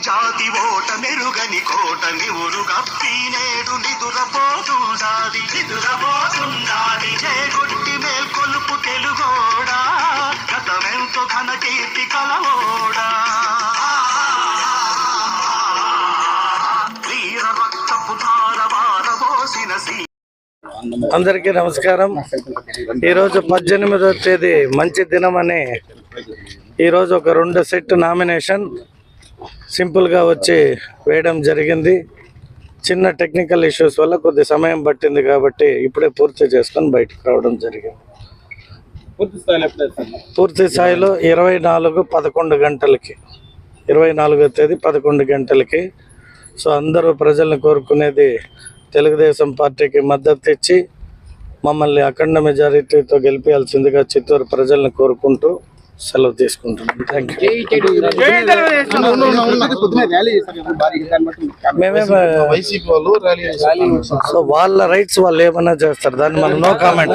జాతి ఓట మెరుగని కోటని ఉరుగప్పి నేడు నిదురపోతుండాది చేగొట్టి మేల్కొలుపు తెలుగోడా గతమెంతో ఘన కీర్తి కలవోడా వీర రక్తపు ధారవారబోసిన అందరికీ నమస్కారం. ఈరోజు 18వ తేదీ మంచి దినం అని ఈరోజు ఒక 2 సెట్ నామినేషన్ సింపుల్గా వచ్చి వేయడం జరిగింది. చిన్న టెక్నికల్ ఇష్యూస్ వల్ల కొద్ది సమయం పట్టింది కాబట్టి ఇప్పుడే పూర్తి చేసుకొని బయటకు రావడం జరిగింది. పూర్తి స్థాయిలో 24 గంటలకి 24వ తేదీ 11 గంటలకి. సో అందరూ ప్రజలను కోరుకునేది తెలుగుదేశం పార్టీకి మద్దతు ఇచ్చి మమ్మల్ని అఖండ మెజారిటీతో గెలిపించాల్సిందిగా చిత్తూరు ప్రజలను కోరుకుంటూ సెలవు తీసుకుంటున్నాం. Thank you. సో వాళ్ళ రైట్స్ వాళ్ళు ఏమన్నా చేస్తారు, దాన్ని మనం నో కామెంట్.